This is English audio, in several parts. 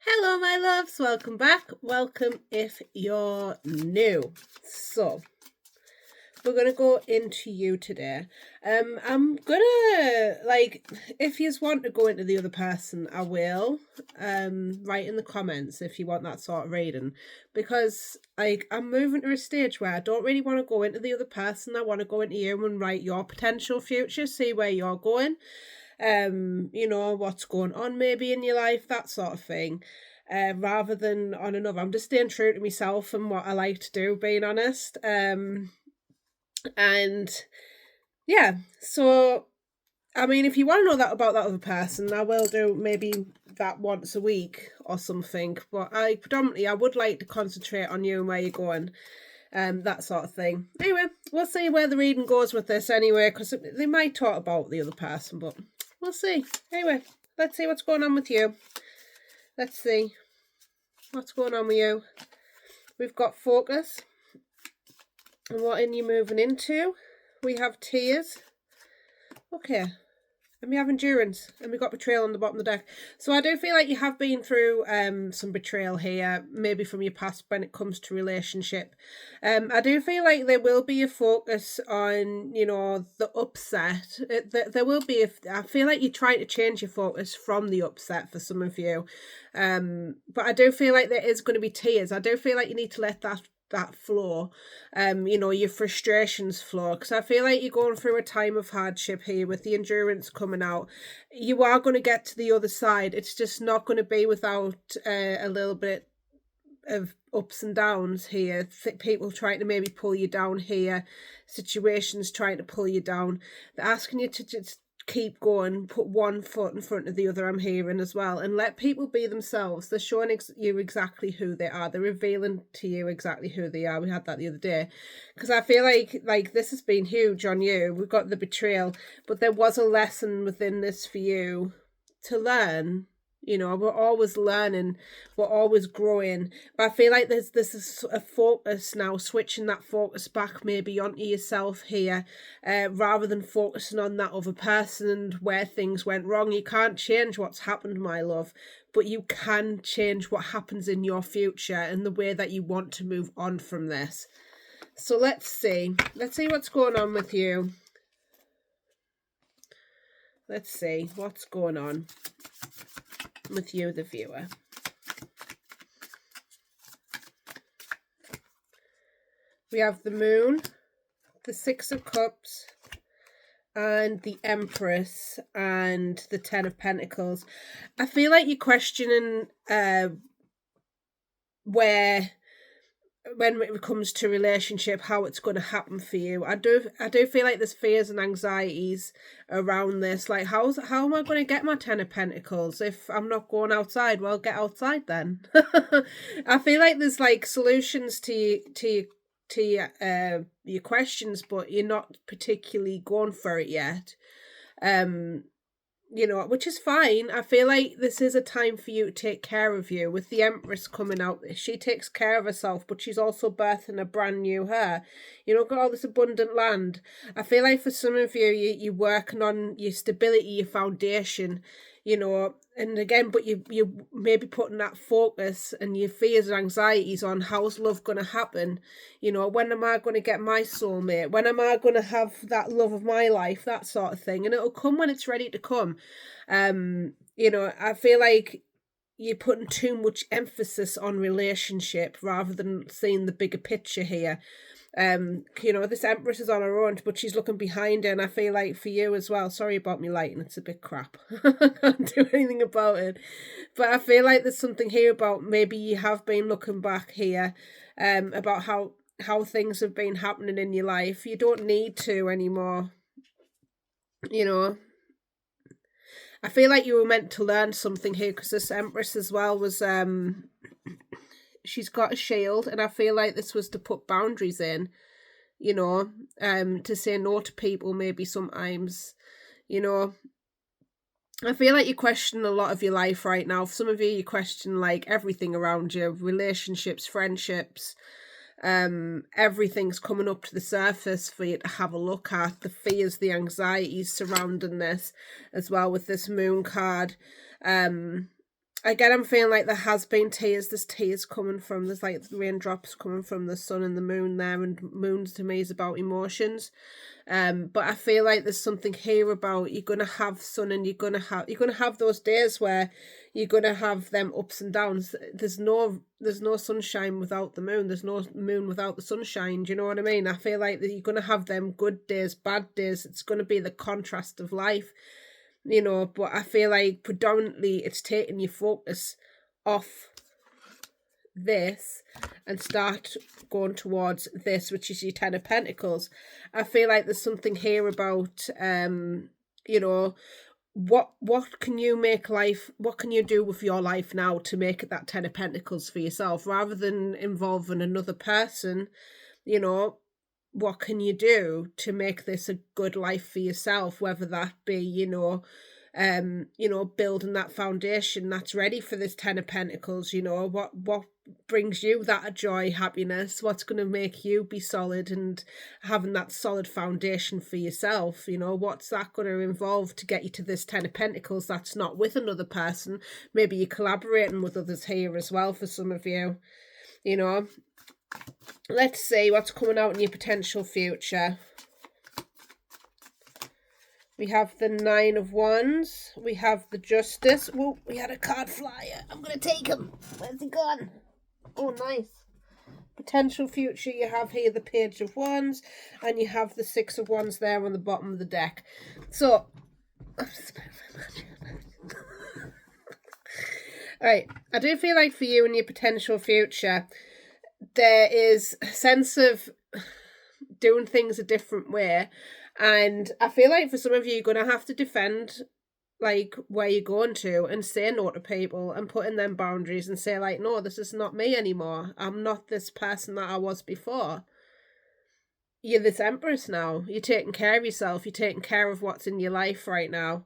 Hello, my loves. Welcome back. Welcome if you're new. So, we're gonna go into you today. I'm gonna if you want to go into the other person, I will. Write in the comments if you want that sort of reading, because I'm moving to a stage where I don't really want to go into the other person. I want to go into you and write your potential future, see where you're going. What's going on maybe in your life, that sort of thing. Rather than on another. I'm just staying true to myself and what I like to do, being honest. And yeah, so I mean, if you want to know that about that other person, I will do maybe that once a week or something. But I would like to concentrate on you and where you're going, that sort of thing. Anyway, we'll see where the reading goes with this anyway, because they might talk about the other person, but we'll see. Anyway, let's see what's going on with you. Let's see what's going on with you. We've got focus. And what are you moving into? We have tears. Okay. And we have endurance. And we got betrayal on the bottom of the deck. So I do feel like you have been through some betrayal here, maybe from your past when it comes to relationship. I do feel like there will be a focus on, the upset. There will be, I feel like you're trying to change your focus from the upset for some of you. But I do feel like there is going to be tears. I do feel like you need to let that flow, your frustrations flow, because I feel like you're going through a time of hardship here with the endurance coming out. You are going to get to the other side. It's just not going to be without a little bit of ups and downs here. People trying to maybe pull you down here, situations trying to pull you down. They're asking you to just keep going, put one foot in front of the other, I'm hearing as well, and let people be themselves. They're showing you exactly who they are. They're revealing to you exactly who they are. We had that the other day, because I feel like this has been huge on you. We've got the betrayal, but there was a lesson within this for you to learn. We're always learning, we're always growing. But I feel like there's a focus now, switching that focus back maybe onto yourself here, rather than focusing on that other person and where things went wrong. You can't change what's happened, my love, but you can change what happens in your future and the way that you want to move on from this. So let's see what's going on with you. Let's see what's going on with you, the viewer. We have the Moon, the Six of Cups, and the Empress, and the Ten of Pentacles. I feel like you're questioning where, when it comes to relationship, how it's going to happen for you. I do feel like there's fears and anxieties around this. Like, how am I going to get my Ten of Pentacles if I'm not going outside? Well, get outside then. I feel like there's like solutions to your questions, but you're not particularly going for it yet. Which is fine. I feel like this is a time for you to take care of you. With the Empress coming out, she takes care of herself, but she's also birthing a brand new her. Got all this abundant land. I feel like for some of you, you're working on your stability, your foundation, and again, but you maybe putting that focus and your fears and anxieties on how's love going to happen. When am I going to get my soulmate? When am I going to have that love of my life? That sort of thing. And it'll come when it's ready to come. I feel like you're putting too much emphasis on relationship rather than seeing the bigger picture here. This Empress is on her own, but she's looking behind her, and I feel like for you as well, sorry about me lighting, it's a bit crap. I can't do anything about it. But I feel like there's something here about maybe you have been looking back here, about how things have been happening in your life. You don't need to anymore. I feel like you were meant to learn something here, because this Empress as well was she's got a shield, and I feel like this was to put boundaries in, to say no to people maybe sometimes. I feel like you question a lot of your life right now. For some of you question like everything around you, relationships, friendships, everything's coming up to the surface for you to have a look at. The fears, the anxieties surrounding this as well with this Moon card. again, I'm feeling like there has been tears. There's tears coming from, there's like raindrops coming from the sun and the moon there, and moon to me is about emotions. But I feel like there's something here about you're gonna have sun, and you're gonna have those days where you're gonna have them ups and downs. There's no sunshine without the moon. There's no moon without the sunshine. Do you know what I mean? I feel like that you're gonna have them good days, bad days. It's gonna be the contrast of life, but I feel like predominantly it's taking your focus off this and start going towards this, which is your Ten of Pentacles. I feel like there's something here about what can you what can you do with your life now to make it that Ten of Pentacles for yourself, rather than involving another person. What can you do to make this a good life for yourself, whether that be building that foundation that's ready for this Ten of Pentacles. What brings you that joy, happiness, what's going to make you be solid and having that solid foundation for yourself. What's that going to involve to get you to this Ten of Pentacles that's not with another person? Maybe you're collaborating with others here as well for some of you. Let's see what's coming out in your potential future. We have the Nine of Wands. We have the Justice. Whoa, we had a card flyer. I'm going to take him. Where's he gone? Oh, nice. Potential future, you have here the Page of Wands, and you have the Six of Wands there on the bottom of the deck. So, alright, I do feel like for you and your potential future, there is a sense of doing things a different way. And I feel like for some of you, you're going to have to defend like where you're going to and say no to people and put in them boundaries and say like, no, this is not me anymore. I'm not this person that I was before. You're this Empress now. You're taking care of yourself. You're taking care of what's in your life right now.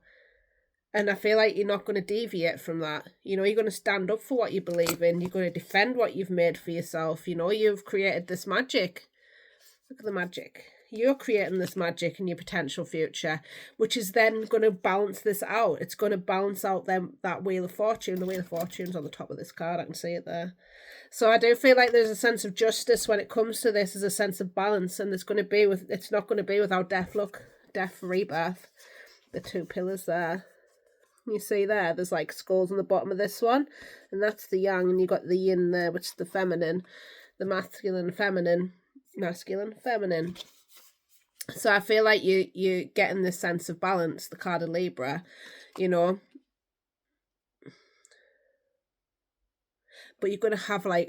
And I feel like you're not going to deviate from that. You're going to stand up for what you believe in. You're going to defend what you've made for yourself. You've created this magic. Look at the magic. You're creating this magic in your potential future, which is then going to balance this out. It's going to balance out that Wheel of Fortune. The Wheel of Fortune's on the top of this card. I can see it there. So I do feel like there's a sense of justice when it comes to this. There's a sense of balance, and it's not going to be without death. Look, death, rebirth. The two pillars there. You see there's like skulls on the bottom of this one, and that's the yang, and you got the yin there, which is the feminine, the masculine, feminine. So I feel like you're getting this sense of balance, the card of Libra, but you're going to have like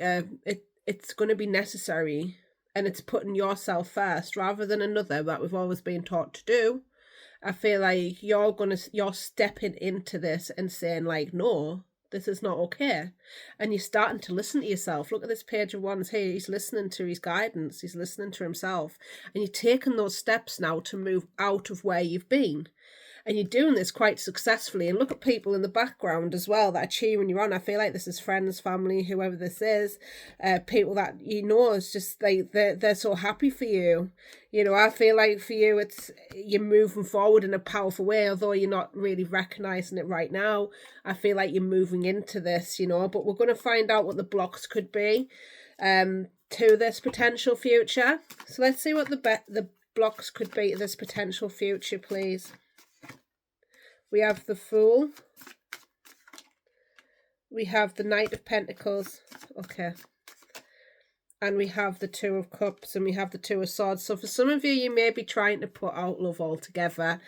it's going to be necessary, and it's putting yourself first rather than another that we've always been taught to do. I feel like you're stepping into this and saying like, no, this is not okay. And you're starting to listen to yourself. Look at this Page of Wands here. He's listening to his guidance. He's listening to himself. And you're taking those steps now to move out of where you've been. And you're doing this quite successfully. And look at people in the background as well that are cheering you on. I feel like this is friends, family, whoever this is. People that it's just like they're so happy for you. I feel like for you, you're moving forward in a powerful way, although you're not really recognizing it right now. I feel like you're moving into this, but we're going to find out what the blocks could be to this potential future. So let's see what the blocks could be to this potential future, please. We have the Fool. We have the Knight of Pentacles. Okay. And we have the Two of Cups, and we have the Two of Swords. So for some of you, you may be trying to put out love altogether.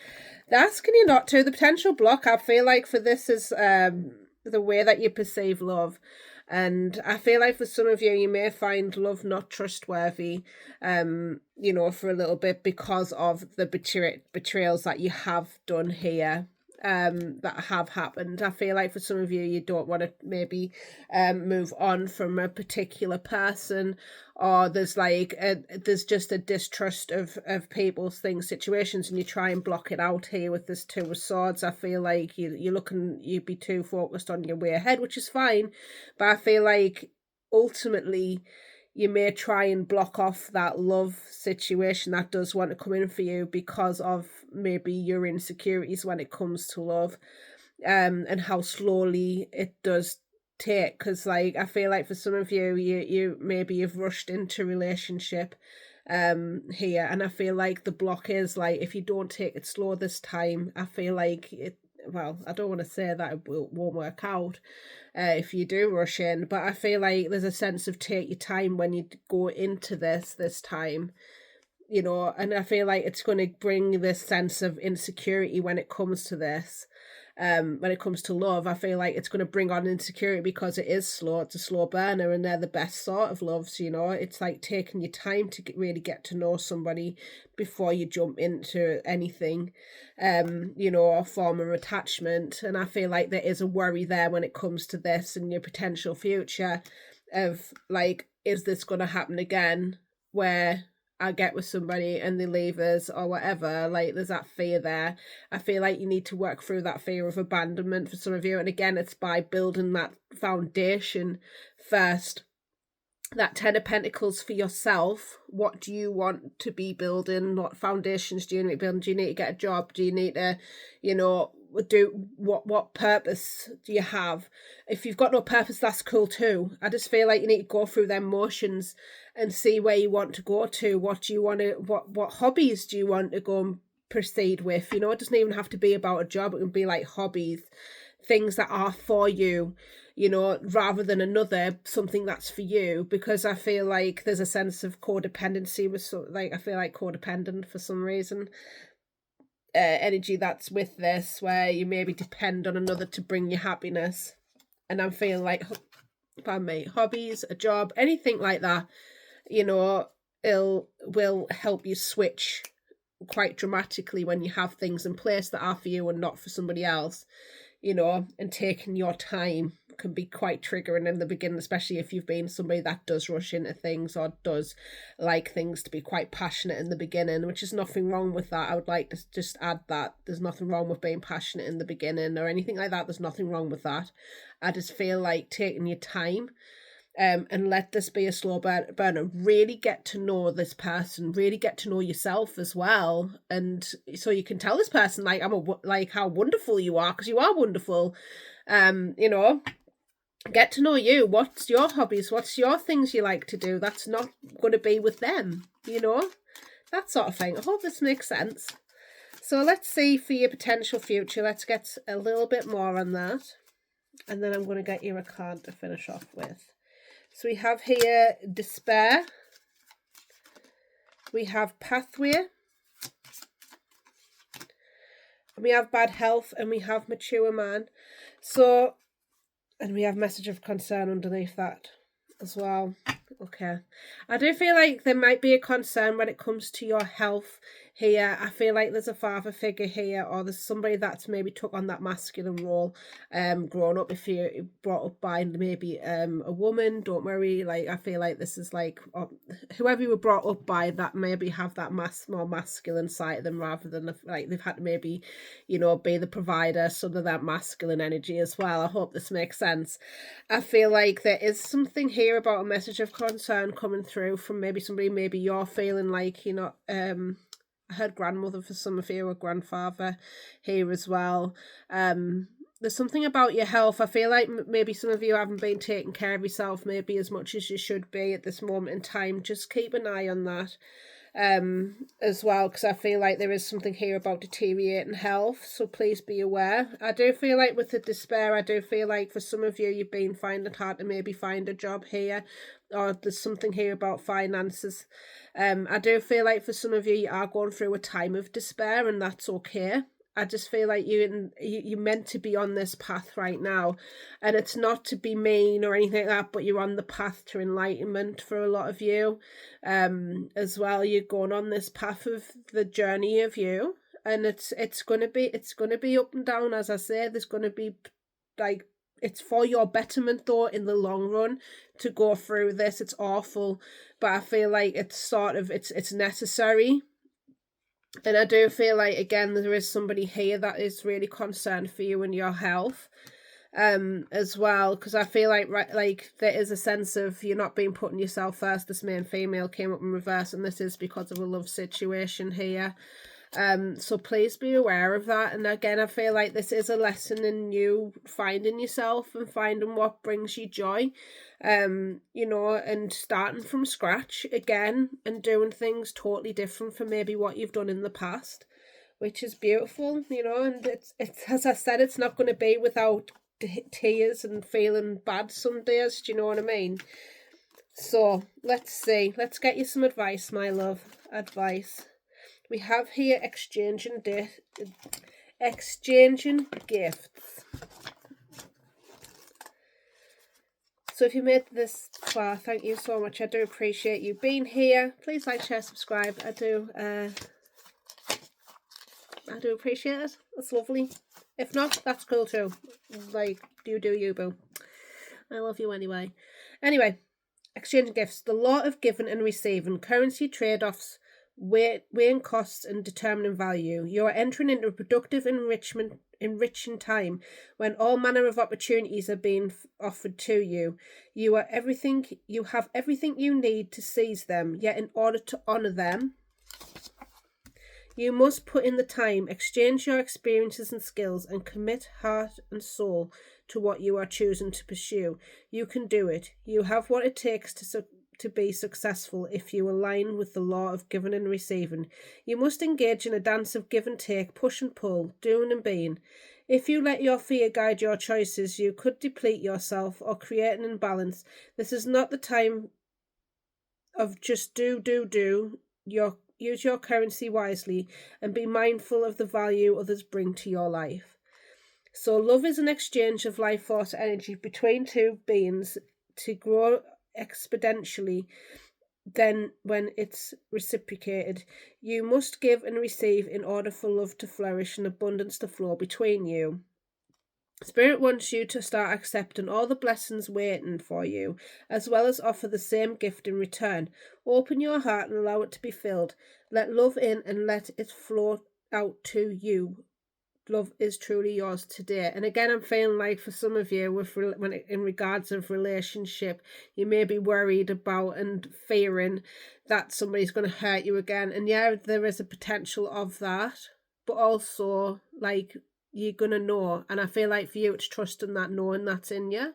They're asking you not to. The potential block, I feel like, for this is the way that you perceive love. And I feel like for some of you, you may find love not trustworthy, for a little bit because of the betrayals that you have done here. That have happened. I feel like for some of you, you don't want to maybe move on from a particular person, or there's just a distrust of people, things, situations, and you try and block it out here with this Two of Swords. I feel like you'd be too focused on your way ahead, which is fine, but I feel like ultimately you may try and block off that love situation that does want to come in for you because of maybe your insecurities when it comes to love. and how slowly it does take. Because like I feel like for some of you, you maybe you've rushed into relationship here, and I feel like the block is like if you don't take it slow this time, I feel like it, well, I don't want to say that won't work out if you do rush in, but I feel like there's a sense of take your time when you go into this time, you know, and I feel like it's going to bring this sense of insecurity when it comes to this. When it comes to love, I feel like it's going to bring on insecurity because it is slow. It's a slow burner, and they're the best sort of loves. You know, it's like taking your time to really get to know somebody before you jump into anything, you know, a form of attachment. And I feel like there is a worry there when it comes to this and your potential future, of like, is this going to happen again? Where I get with somebody and they leave us or whatever, like there's that fear there. I feel like you need to work through that fear of abandonment for some of you. And again, it's by building that foundation first. That 10 of Pentacles for yourself. What do you want to be building? What foundations do you need to build? Do you need to get a job? Do you need to, you know, do what purpose do you have? If you've got no purpose, that's cool too. I just feel like you need to go through them motions and see where you want to go to. What do you want to, what hobbies do you want to go and proceed with? You know, it doesn't even have to be about a job. It can be like hobbies, things that are for you, you know, rather than another something that's for you. Because I feel like there's a sense of codependency with like I feel like codependent for some reason. Energy that's with this, where you maybe depend on another to bring you happiness. And I'm feeling like, pardon me, hobbies, a job, anything like that, you know, will help you switch quite dramatically when you have things in place that are for you and not for somebody else, you know. And taking your time can be quite triggering in the beginning, especially if you've been somebody that does rush into things or does like things to be quite passionate in the beginning, which is nothing wrong with that. I would like to just add that there's nothing wrong with being passionate in the beginning or anything like that. There's nothing wrong with that. I just feel like taking your time, and let this be a slow burner. Really get to know this person, really get to know yourself as well, and so you can tell this person like like how wonderful you are, because you are wonderful. You know, get to know you. What's your hobbies? What's your things you like to do? That's not going to be with them, you know, that sort of thing. I hope this makes sense. So let's see for your potential future. Let's get a little bit more on that, and then I'm going to get you a card to finish off with. So we have here despair, we have pathway, and we have bad health, and we have mature man. So, and we have message of concern underneath that as well. Okay. I do feel like there might be a concern when it comes to your health here. I feel like there's a father figure here, or there's somebody that's maybe took on that masculine role growing up. If you're brought up by maybe a woman, don't worry. Like I feel like this is like whoever you were brought up by, that maybe have that more masculine side of them, rather than like they've had to maybe, you know, be the provider, some of that masculine energy as well. I hope this makes sense. I feel like there is something here about a message of concern coming through from maybe somebody. Maybe you're feeling like, you know, I heard grandmother for some of you, or grandfather here as well. There's something about your health. I feel like maybe some of you haven't been taking care of yourself maybe as much as you should be at this moment in time. Just keep an eye on that as well, because I feel like there is something here about deteriorating health, so please be aware. I do feel like with the despair, I do feel like for some of you, you've been finding it hard to maybe find a job here, or there's something here about finances. I do feel like for some of you, you are going through a time of despair, and that's okay. I just feel like you're meant to be on this path right now, and it's not to be mean or anything like that, but you're on the path to enlightenment for a lot of you as well. You're going on this path of the journey of you, and it's gonna be up and down. As I say, there's gonna be like, it's for your betterment though in the long run to go through this. It's awful, but I feel like it's sort of it's necessary. And I do feel like, again, there is somebody here that is really concerned for you and your health as well, because I feel like like there is a sense of you're not being putting yourself first. This male and female came up in reverse, and this is because of a love situation here. So please be aware of that. And again, I feel like this is a lesson in you finding yourself and finding what brings you joy, you know, and starting from scratch again and doing things totally different from maybe what you've done in the past, which is beautiful, you know. And it's as I said, it's not going to be without tears and feeling bad some days. Do you know what I mean? So let's see. Let's get you some advice, my love. Advice. We have here exchanging gifts. So if you made this far, thank you so much. I do appreciate you being here. Please like, share, subscribe. I do appreciate it. It's lovely. If not, that's cool too. Like, you do you, boo. I love you anyway. Anyway, exchanging gifts. The law of giving and receiving. Currency trade-offs. Weighing costs and determining value. You are entering into a productive enriching time when all manner of opportunities are being offered to you. You have everything you need to seize them, yet in order to honour them, you must put in the time, exchange your experiences and skills, and commit heart and soul to what you are choosing to pursue. You can do it. You have what it takes to be successful if you align with the law of giving and receiving. You must engage in a dance of give and take, push and pull, doing and being. If you let your fear guide your choices, you could deplete yourself or create an imbalance. This is not the time of just do. Use your currency wisely and be mindful of the value others bring to your life. So love is an exchange of life force energy between two beings to grow exponentially. Then when it's reciprocated, you must give and receive in order for love to flourish and abundance to flow between you. Spirit wants you to start accepting all the blessings waiting for you, as well as offer the same gift in return. Open your heart and allow it to be filled. Let love in and let it flow out to you. Love is truly yours today. And again, I'm feeling like for some of you, in regards of relationship, you may be worried about and fearing that somebody's going to hurt you again. And yeah, there is a potential of that, but also like you're going to know. And I feel like for you, it's trusting that, knowing that's in you.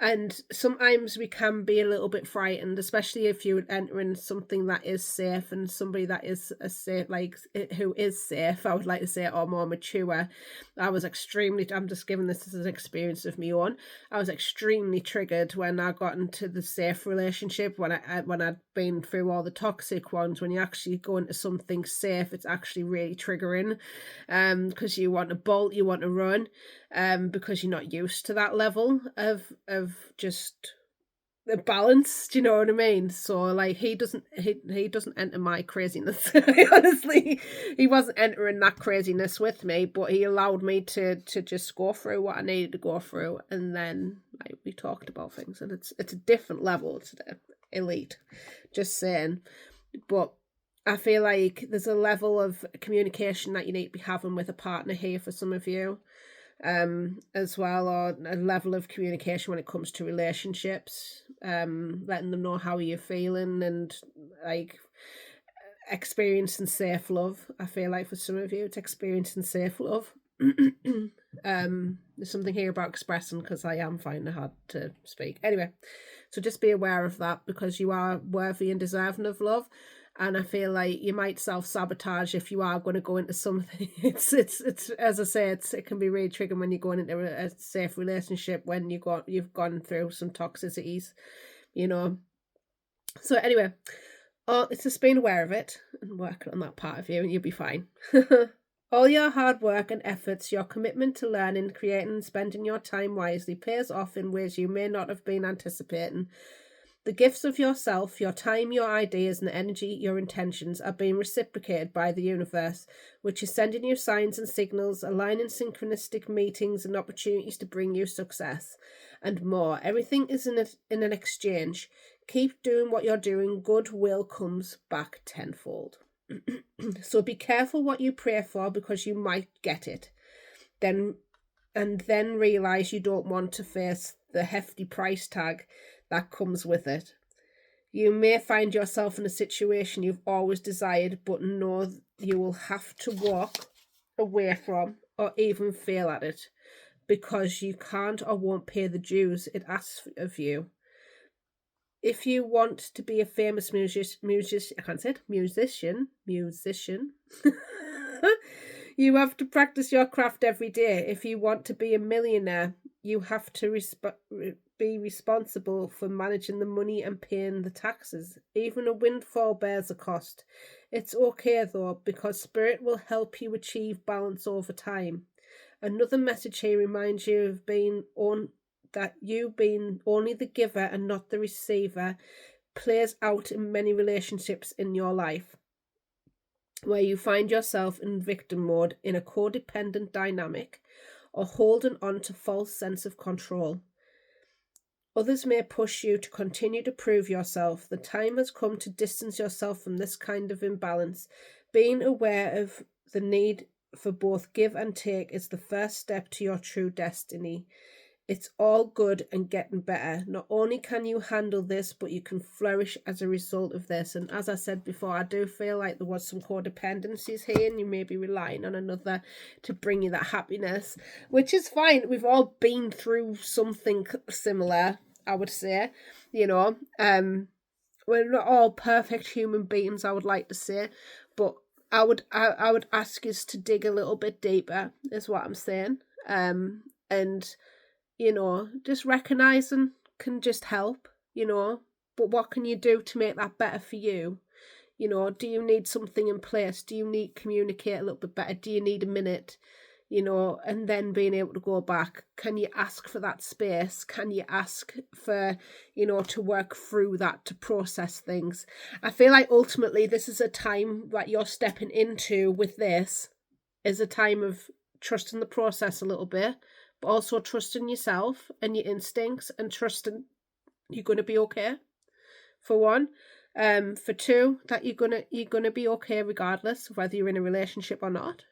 And sometimes we can be a little bit frightened, especially if you're entering something that is safe and somebody that is who is safe, I would like to say, or more mature. I'm just giving this as an experience of me own. I was extremely triggered when I got into the safe relationship, when I'd been through all the toxic ones. When you actually go into something safe, it's actually really triggering, because you want to bolt, you want to run, because you're not used to that level of just the balance. Do you know what I mean? So like he doesn't enter my craziness. Honestly, he wasn't entering that craziness with me, but he allowed me to just go through what I needed to go through, and then like we talked about things, and it's a different level to the elite. Just saying, but I feel like there's a level of communication that you need to be having with a partner here for some of you, as well, or a level of communication when it comes to relationships, letting them know how you're feeling and like experiencing safe love. I feel like for some of you, it's experiencing safe love. There's something here about expressing, because I am finding it hard to speak. Anyway, so just be aware of that, because you are worthy and deserving of love. And I feel like you might self-sabotage if you are going to go into something. It's as I say, it can be really triggering when you're going into a safe relationship, when you've gone through some toxicities, you know. So anyway, it's just being aware of it and working on that part of you, and you'll be fine. All your hard work and efforts, your commitment to learning, creating, and spending your time wisely pays off in ways you may not have been anticipating. The gifts of yourself, your time, your ideas, and energy, your intentions are being reciprocated by the universe, which is sending you signs and signals, aligning synchronistic meetings and opportunities to bring you success and more. Everything is in an exchange. Keep doing what you're doing. Goodwill comes back tenfold. So be careful what you pray for, because you might get it. Then realize you don't want to face the hefty price tag that comes with it. You may find yourself in a situation you've always desired, but know you will have to walk away from or even fail at it because you can't or won't pay the dues it asks of you. If you want to be a famous musician, you have to practice your craft every day. If you want to be a millionaire, you have to be responsible for managing the money and paying the taxes. Even a windfall bears a cost. It's okay though, because spirit will help you achieve balance over time. Another message here reminds you of that you being only the giver and not the receiver plays out in many relationships in your life, where you find yourself in victim mode in a codependent dynamic or holding on to false sense of control. Others may push you to continue to prove yourself. The time has come to distance yourself from this kind of imbalance. Being aware of the need for both give and take is the first step to your true destiny. It's all good and getting better. Not only can you handle this, but you can flourish as a result of this. And as I said before, I do feel like there was some codependencies here and you may be relying on another to bring you that happiness, which is fine. We've all been through something similar, I would say, you know. We're not all perfect human beings, I would like to say, but I would ask us to dig a little bit deeper, is what I'm saying. And you know, just recognizing can just help, you know, but what can you do to make that better for you? You know, do you need something in place? Do you need to communicate a little bit better? Do you need a minute? You know, and then being able to go back. Can you ask for that space? Can you ask for, you know, to work through that, to process things? I feel like ultimately this is a time that you're stepping into with this, is a time of trusting the process a little bit, but also trusting yourself and your instincts and trusting you're going to be okay, for one. For two, that you're gonna be okay regardless of whether you're in a relationship or not.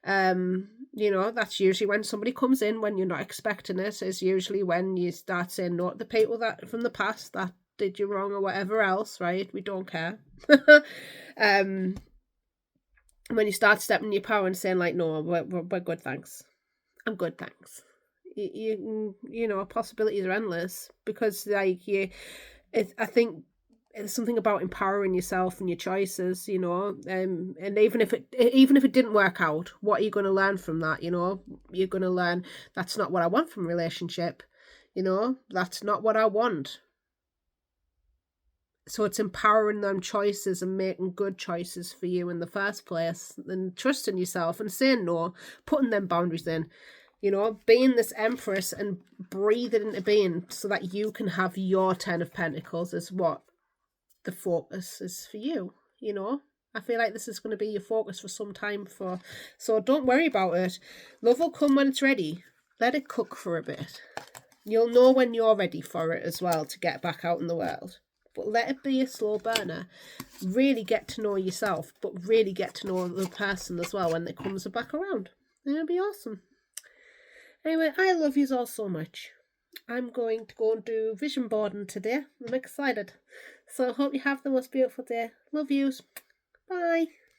You know, that's usually when somebody comes in when you're not expecting it, is usually when you start saying no to the people that from the past that did you wrong or whatever else, right? We don't care. When you start stepping in your power and saying like, no, we're good, thanks. I'm good, thanks. You know, possibilities are endless because like I think it's something about empowering yourself and your choices, you know, and even if it didn't work out, what are you going to learn from that? You know, you're going to learn that's not what I want from a relationship, you know, that's not what I want. So it's empowering them choices and making good choices for you in the first place and trusting yourself and saying no, putting them boundaries in, you know, being this empress and breathing into being so that you can have your 10 of Pentacles is what the focus is for you, you know. I feel like this is going to be your focus for some time so don't worry about it. Love will come when it's ready. Let it cook for a bit. You'll know when you're ready for it as well to get back out in the world. But let it be a slow burner. Really get to know yourself, but really get to know the person as well when it comes back around. It'll be awesome. Anyway, I love you all so much. I'm going to go and do vision boarding today. I'm excited. So I hope you have the most beautiful day. Love yous. Bye.